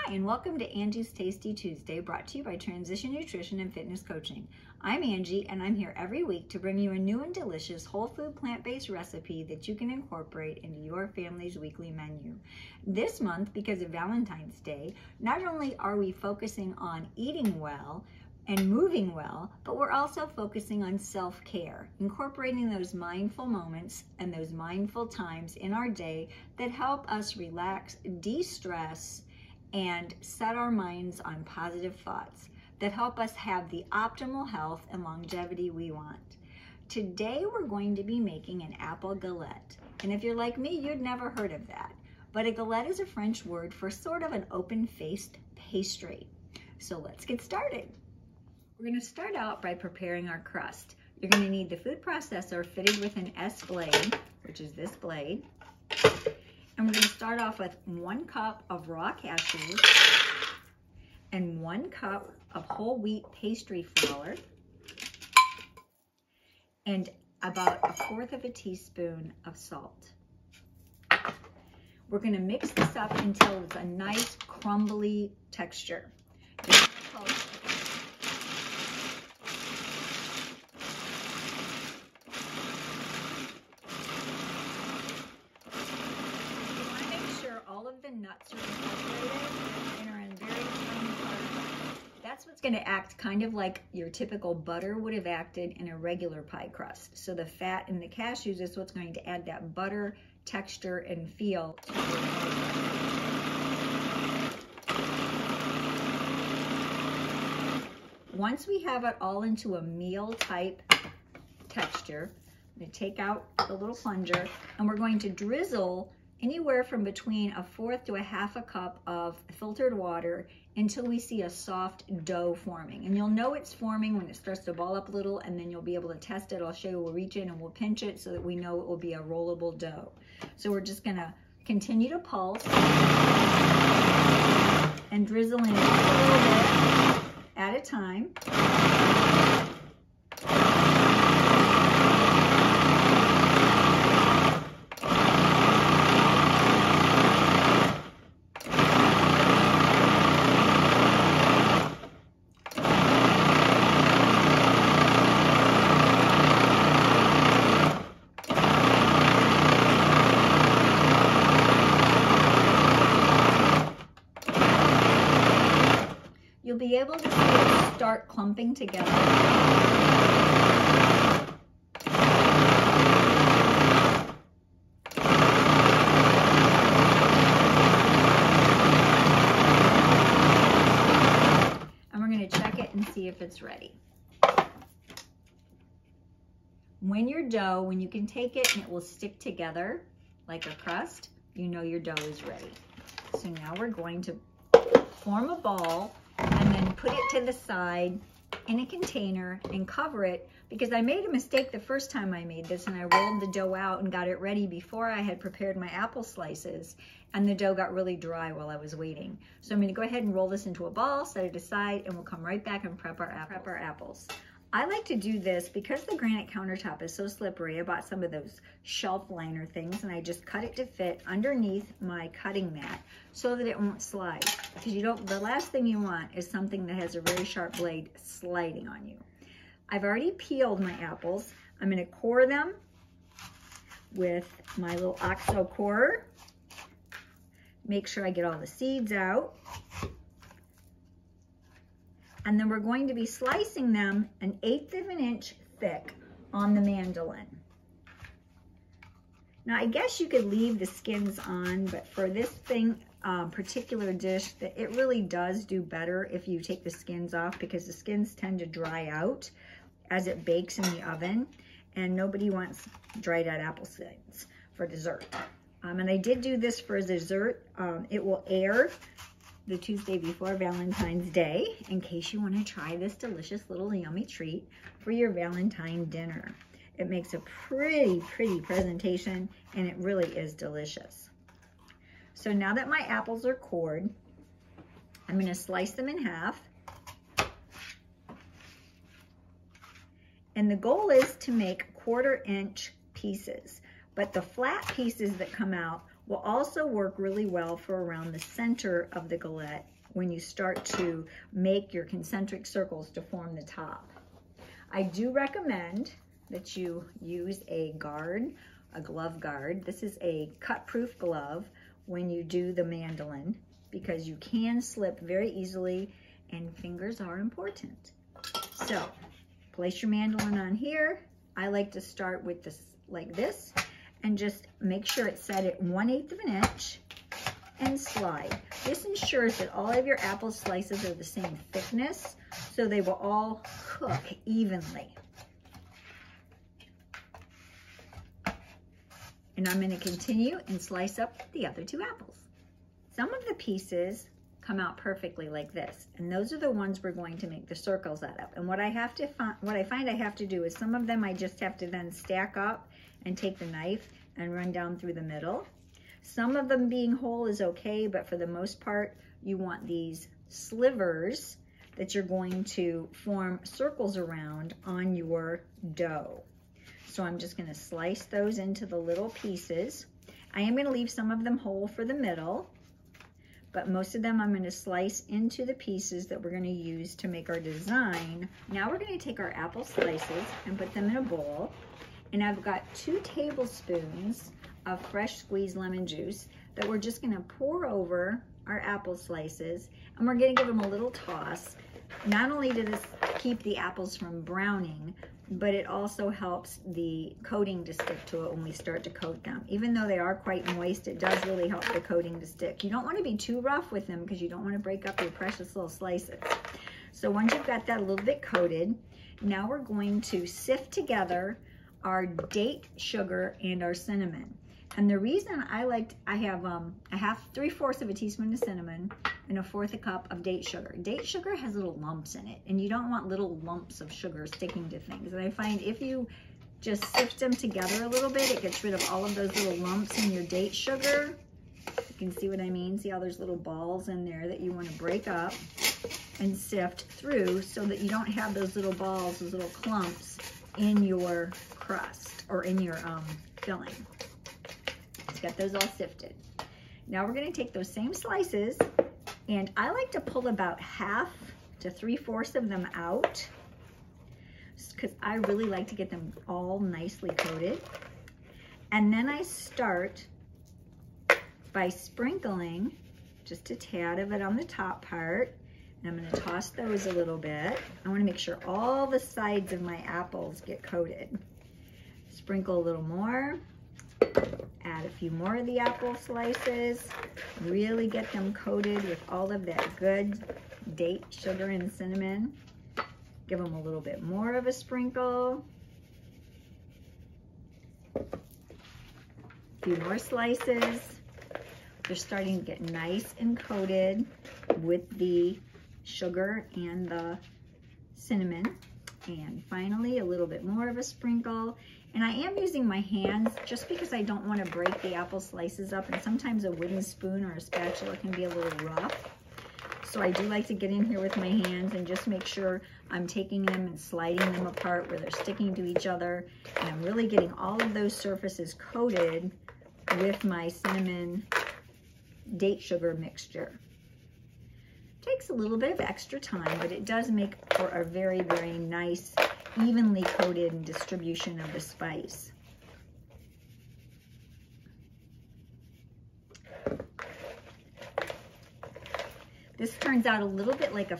Hi, and welcome to Angie's Tasty Tuesday, brought to you by Transition Nutrition and Fitness Coaching. I'm Angie, and I'm here every week to bring you a new and delicious whole food plant-based recipe that you can incorporate into your family's weekly menu. This month, because of Valentine's Day, not only are we focusing on eating well and moving well, but we're also focusing on self-care, incorporating those mindful moments and those mindful times in our day that help us relax, de-stress, and set our minds on positive thoughts that help us have the optimal health and longevity we want. Today we're going to be making an apple galette. And if you're like me, you'd never heard of that. But a galette is a French word for sort of an open-faced pastry. So let's get started. We're going to start out by preparing our crust. You're going to need the food processor fitted with an S blade, which is this blade. And we're going to start off with 1 cup of raw cashews and 1 cup of whole wheat pastry flour and about 1/4 teaspoon of salt. We're going to mix this up until it's a nice crumbly texture. The nuts are incorporated and are in very tiny particles. That's what's going to act kind of like your typical butter would have acted in a regular pie crust. So the fat in the cashews is what's going to add that butter texture and feel to your pie crust. Once we have it all into a meal type texture, I'm going to take out the little plunger and we're going to drizzle anywhere from between 1/4 to 1/2 cup of filtered water until we see a soft dough forming. And you'll know it's forming when it starts to ball up a little, and then you'll be able to test it. I'll show you, we'll reach in and we'll pinch it so that we know it will be a rollable dough. So we're just gonna continue to pulse and drizzle in a little bit at a time. You'll be able to see it start clumping together. And we're going to check it and see if it's ready. When you can take it and it will stick together like a crust, you know your dough is ready. So now we're going to form a ball and then put it to the side in a container and cover it, because I made a mistake the first time I made this and I rolled the dough out and got it ready before I had prepared my apple slices, and the dough got really dry while I was waiting. So I'm going to go ahead and roll this into a ball, set it aside, and we'll come right back and prep our apples. I like to do this because the granite countertop is so slippery. I bought some of those shelf liner things and I just cut it to fit underneath my cutting mat so that it won't slide. Because the last thing you want is something that has a very sharp blade sliding on you. I've already peeled my apples. I'm going to core them with my little OXO corer. Make sure I get all the seeds out. And then we're going to be slicing them 1/8 of an inch thick on the mandolin. Now, I guess you could leave the skins on, but for this particular dish, it really does do better if you take the skins off, because the skins tend to dry out as it bakes in the oven, and nobody wants dried out apple skins for dessert. And I did do this for dessert. It will air the Tuesday before Valentine's Day, in case you want to try this delicious little yummy treat for your Valentine dinner. It makes a pretty presentation, and it really is delicious. So now that my apples are cored, I'm going to slice them in half. And the goal is to make 1/4 inch pieces, but the flat pieces that come out will also work really well for around the center of the galette when you start to make your concentric circles to form the top. I do recommend that you use a guard, a glove guard. This is a cut-proof glove when you do the mandolin, because you can slip very easily and fingers are important. So place your mandolin on here. I like to start with this like this and just make sure it's set at 1/8 of an inch and slide. This ensures that all of your apple slices are the same thickness, so they will all cook evenly. And I'm going to continue and slice up the other 2 apples. Some of the pieces come out perfectly like this, and those are the ones we're going to make the circles out of. And what I find I have to do is some of them I just have to then stack up and take the knife and run down through the middle. Some of them being whole is okay, but for the most part, you want these slivers that you're going to form circles around on your dough. So I'm just going to slice those into the little pieces. I am going to leave some of them whole for the middle, but most of them I'm going to slice into the pieces that we're going to use to make our design. Now we're going to take our apple slices and put them in a bowl. And I've got 2 tablespoons of fresh squeezed lemon juice that we're just going to pour over our apple slices, and we're going to give them a little toss. Not only does this keep the apples from browning, but it also helps the coating to stick to it when we start to coat them. Even though they are quite moist, it does really help the coating to stick. You don't want to be too rough with them because you don't want to break up your precious little slices. So once you've got that a little bit coated, now we're going to sift together our date sugar and our cinnamon. And the reason I have 3/4 of a teaspoon of cinnamon and 1/4 cup of date sugar. Date sugar has little lumps in it, and you don't want little lumps of sugar sticking to things. And I find if you just sift them together a little bit, it gets rid of all of those little lumps in your date sugar. You can see what I mean? See how there's little balls in there that you want to break up and sift through so that you don't have those little balls, those little clumps in your crust or in your filling. Let's get those all sifted. Now we're going to take those same slices, and I like to pull about 1/2 to 3/4 of them out because I really like to get them all nicely coated. And then I start by sprinkling just a tad of it on the top part. And I'm going to toss those a little bit. I want to make sure all the sides of my apples get coated. Sprinkle a little more. Add a few more of the apple slices. Really get them coated with all of that good date sugar and cinnamon. Give them a little bit more of a sprinkle. A few more slices. They're starting to get nice and coated with the sugar and the cinnamon. And finally, a little bit more of a sprinkle. And I am using my hands just because I don't want to break the apple slices up. And sometimes a wooden spoon or a spatula can be a little rough. So I do like to get in here with my hands and just make sure I'm taking them and sliding them apart where they're sticking to each other. And I'm really getting all of those surfaces coated with my cinnamon date sugar mixture. Takes a little bit of extra time, but it does make for a very, very nice, evenly coated distribution of the spice. This turns out a little bit like a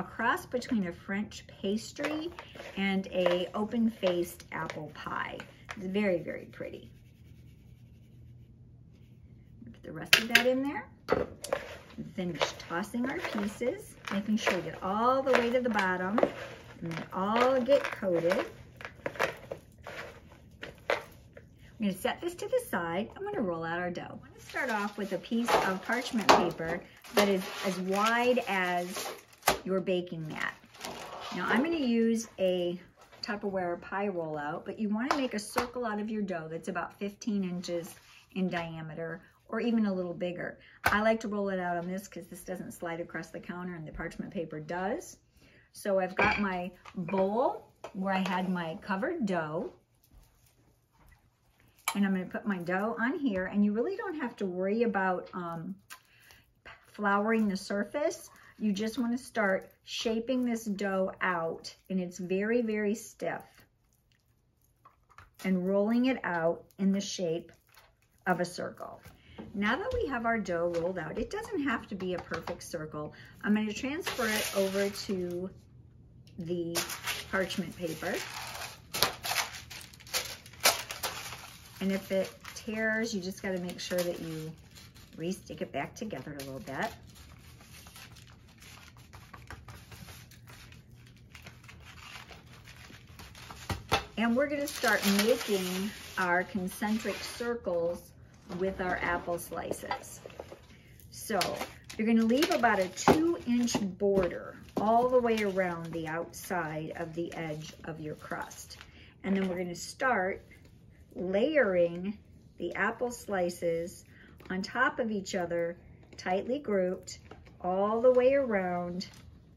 cross between a French pastry and a open-faced apple pie. It's very, very pretty. Put the rest of that in there. Finish tossing our pieces, making sure we get all the way to the bottom and they all get coated. I'm going to set this to the side. I'm going to roll out our dough. I'm going to start off with a piece of parchment paper that is as wide as your baking mat. Now I'm going to use a Tupperware pie rollout, but you want to make a circle out of your dough that's about 15 inches in diameter, or even a little bigger. I like to roll it out on this because this doesn't slide across the counter and the parchment paper does. So I've got my bowl where I had my covered dough, and I'm going to put my dough on here, and you really don't have to worry about flouring the surface. You just want to start shaping this dough out, and it's very, very stiff, and rolling it out in the shape of a circle. Now that we have our dough rolled out, it doesn't have to be a perfect circle. I'm going to transfer it over to the parchment paper. And if it tears, you just got to make sure that you re-stick it back together a little bit. And we're going to start making our concentric circles with our apple slices. So you're going to leave about a 2-inch border all the way around the outside of the edge of your crust. And then we're going to start layering the apple slices on top of each other, tightly grouped, all the way around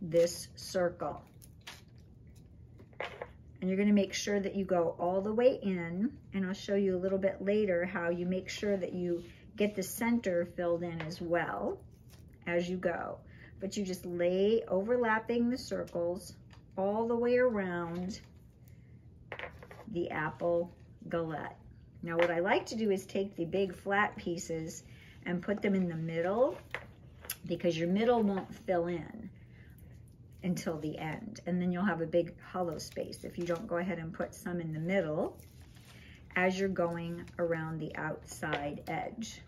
this circle. And you're going to make sure that you go all the way in, and I'll show you a little bit later how you make sure that you get the center filled in as well as you go. But you just lay overlapping the circles all the way around the apple galette. Now what I like to do is take the big flat pieces and put them in the middle, because your middle won't fill in until the end, and then you'll have a big hollow space if you don't go ahead and put some in the middle as you're going around the outside edge.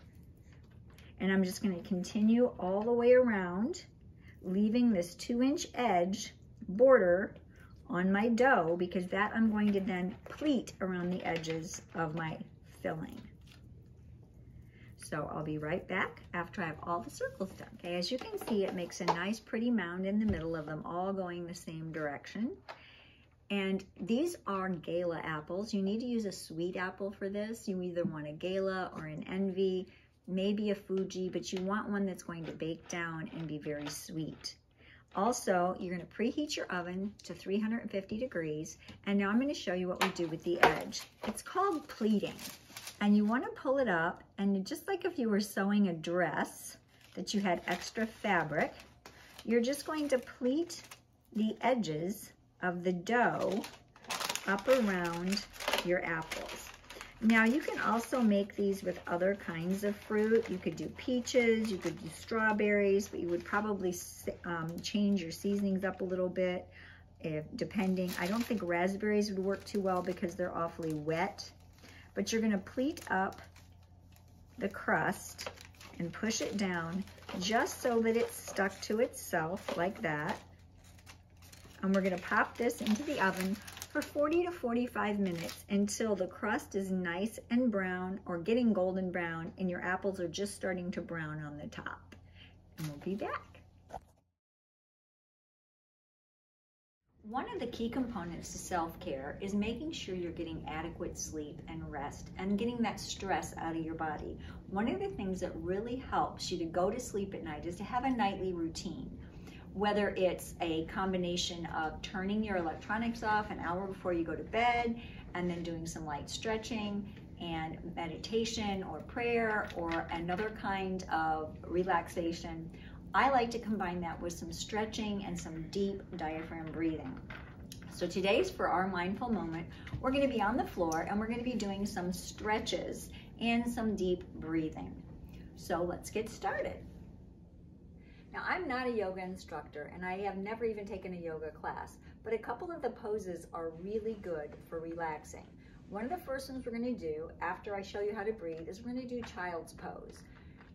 And I'm just going to continue all the way around, leaving this 2-inch edge border on my dough, because that I'm going to then pleat around the edges of my filling. So I'll be right back after I have all the circles done. Okay, as you can see, it makes a nice pretty mound in the middle of them, all going the same direction. And these are Gala apples. You need to use a sweet apple for this. You either want a Gala or an Envy, maybe a Fuji, but you want one that's going to bake down and be very sweet. Also, you're going to preheat your oven to 350 degrees. And now I'm going to show you what we do with the edge. It's called pleating. And you want to pull it up, and just like if you were sewing a dress that you had extra fabric, you're just going to pleat the edges of the dough up around your apples. Now you can also make these with other kinds of fruit. You could do peaches, you could do strawberries, but you would probably change your seasonings up a little bit, depending. I don't think raspberries would work too well because they're awfully wet. But you're going to pleat up the crust and push it down just so that it's stuck to itself like that. And we're going to pop this into the oven for 40 to 45 minutes until the crust is nice and brown, or getting golden brown, and your apples are just starting to brown on the top. And we'll be back. One of the key components to self-care is making sure you're getting adequate sleep and rest and getting that stress out of your body. One of the things that really helps you to go to sleep at night is to have a nightly routine. Whether it's a combination of turning your electronics off an hour before you go to bed, and then doing some light stretching and meditation or prayer or another kind of relaxation. I like to combine that with some stretching and some deep diaphragm breathing. So today's, for our mindful moment, we're going to be on the floor and we're going to be doing some stretches and some deep breathing. So let's get started. Now, I'm not a yoga instructor and I have never even taken a yoga class, but a couple of the poses are really good for relaxing. One of the first ones we're going to do after I show you how to breathe is we're going to do child's pose.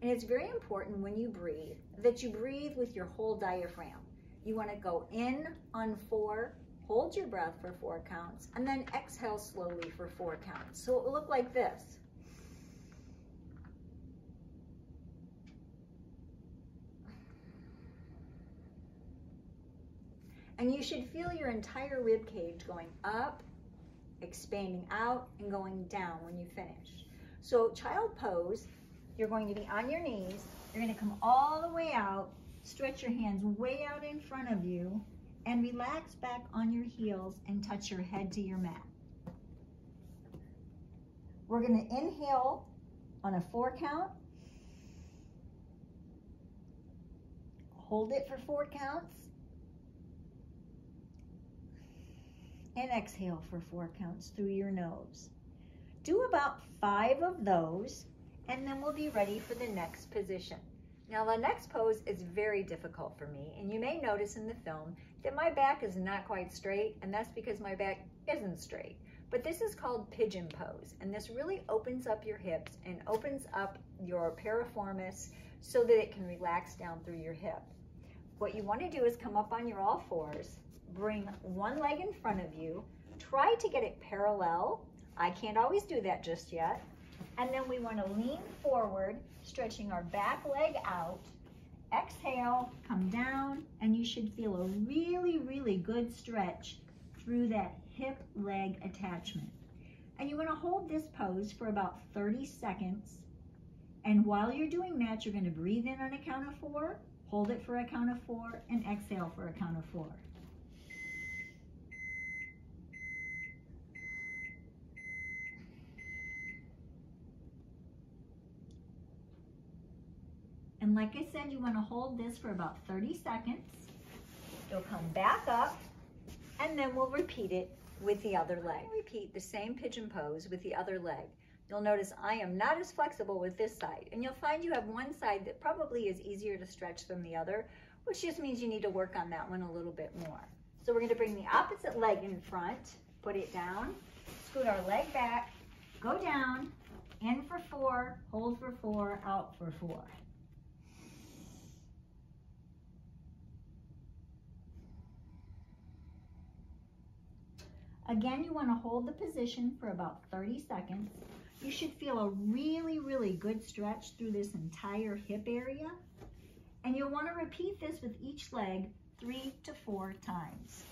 And it's very important when you breathe that you breathe with your whole diaphragm. You want to go in on 4, hold your breath for 4 counts, and then exhale slowly for 4 counts. So it will look like this. And you should feel your entire rib cage going up, expanding out, and going down when you finish. So child pose, you're going to be on your knees, you're going to come all the way out, stretch your hands way out in front of you, and relax back on your heels and touch your head to your mat. We're going to inhale on a 4 count, Hold it for 4 counts. And exhale for 4 counts through your nose. Do about 5 of those, and then we'll be ready for the next position. Now the next pose is very difficult for me, and you may notice in the film that my back is not quite straight, and that's because my back isn't straight. But this is called pigeon pose, and this really opens up your hips and opens up your piriformis so that it can relax down through your hip. What you want to do is come up on your all fours, bring one leg in front of you, try to get it parallel. I can't always do that just yet. And then we want to lean forward, stretching our back leg out. Exhale, come down, and you should feel a really, really good stretch through that hip leg attachment. And you want to hold this pose for about 30 seconds. And while you're doing that, you're going to breathe in on a count of 4, hold it for a count of 4, and exhale for a count of 4. And like I said, you want to hold this for about 30 seconds. You'll come back up, and then we'll repeat it with the other leg. Repeat the same pigeon pose with the other leg. You'll notice I am not as flexible with this side, and you'll find you have one side that probably is easier to stretch than the other, which just means you need to work on that one a little bit more. So we're going to bring the opposite leg in front, put it down, scoot our leg back, go down, in for 4, hold for 4, out for 4. Again, you want to hold the position for about 30 seconds. You should feel a really, really good stretch through this entire hip area. And you'll want to repeat this with each leg 3 to 4 times.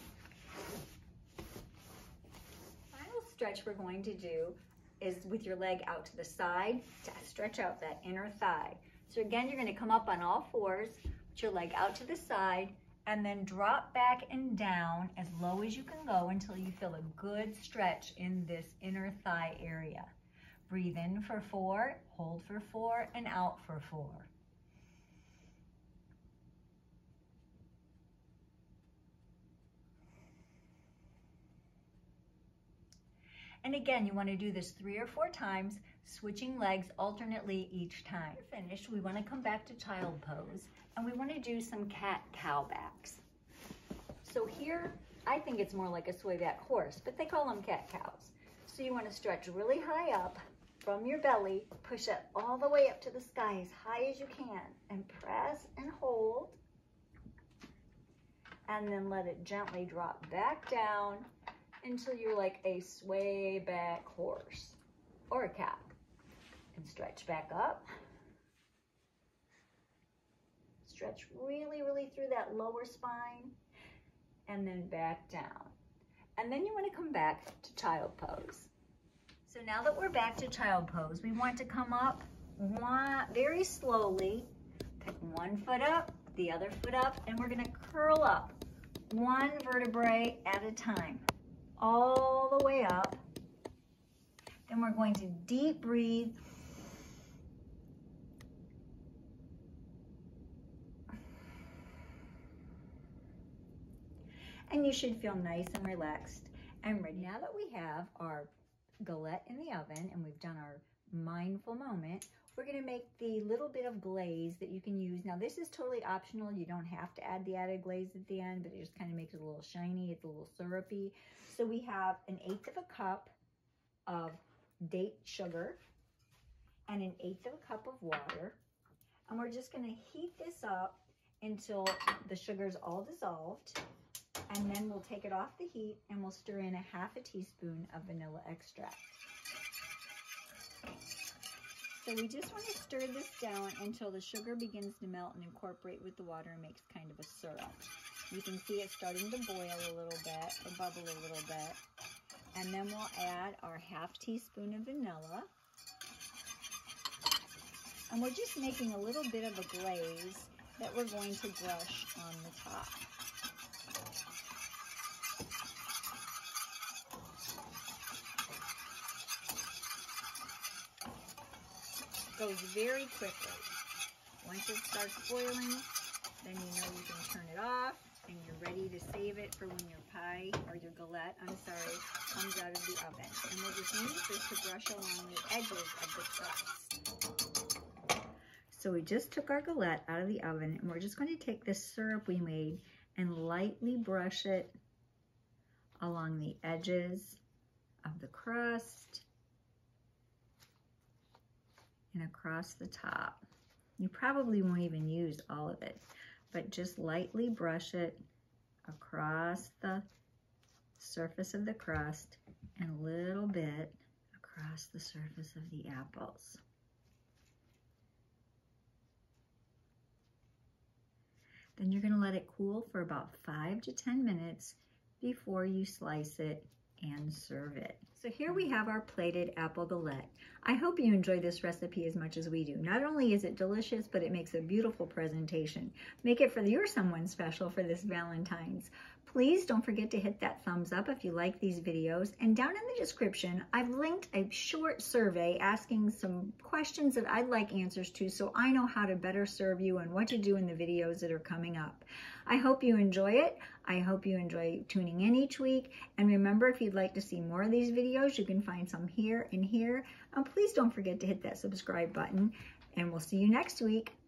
Final stretch we're going to do is with your leg out to the side to stretch out that inner thigh. So again, you're going to come up on all fours, put your leg out to the side, and then drop back and down as low as you can go until you feel a good stretch in this inner thigh area. Breathe in for 4, hold for 4, and out for 4. And again, you want to do this 3 or 4 times, switching legs alternately each time. Finished, we want to come back to child pose, and we want to do some cat-cow backs. So here, I think it's more like a swayback horse, but they call them cat-cows. So you want to stretch really high up from your belly, push it all the way up to the sky as high as you can, and press and hold, and then let it gently drop back down until you're like a swayback horse or a cow. And stretch back up. Stretch really, really through that lower spine, and then back down. And then you want to come back to child pose. So now that we're back to child pose, we want to come up very slowly, pick one foot up, the other foot up, and we're going to curl up one vertebrae at a time, all the way up. Then we're going to deep breathe. And you should feel nice and relaxed and ready. Now that we have our galette in the oven and we've done our mindful moment, we're going to make the little bit of glaze that you can use. Now this is totally optional. You don't have to add the added glaze at the end, but it just kind of makes it a little shiny. It's a little syrupy. So we have 1/8 of a cup of date sugar and 1/8 of a cup of water. And we're just going to heat this up until the sugar's all dissolved. And then we'll take it off the heat and we'll stir in 1/2 teaspoon of vanilla extract. So we just want to stir this down until the sugar begins to melt and incorporate with the water and makes kind of a syrup. You can see it starting to boil a little bit or bubble a little bit. And then we'll add our 1/2 teaspoon of vanilla. And we're just making a little bit of a glaze that we're going to brush on the top. Goes very quickly. Once it starts boiling, Then you know you can turn it off and you're ready to save it for when your pie or your galette, comes out of the oven. And we'll just use this to brush along the edges of the crust. So we just took our galette out of the oven and we're just going to take this syrup we made and lightly brush it along the edges of the crust and across the top. You probably won't even use all of it, but just lightly brush it across the surface of the crust and a little bit across the surface of the apples. Then you're going to let it cool for about 5 to 10 minutes before you slice it and serve it. So here we have our plated apple galette. I hope you enjoy this recipe as much as we do. Not only is it delicious, but it makes a beautiful presentation. Make it for your someone special for this Valentine's. Please don't forget to hit that thumbs up if you like these videos. And down in the description, I've linked a short survey asking some questions that I'd like answers to so I know how to better serve you and what to do in the videos that are coming up. I hope you enjoy it. I hope you enjoy tuning in each week. And remember, if you'd like to see more of these videos, you can find some here and here. And please don't forget to hit that subscribe button. And we'll see you next week.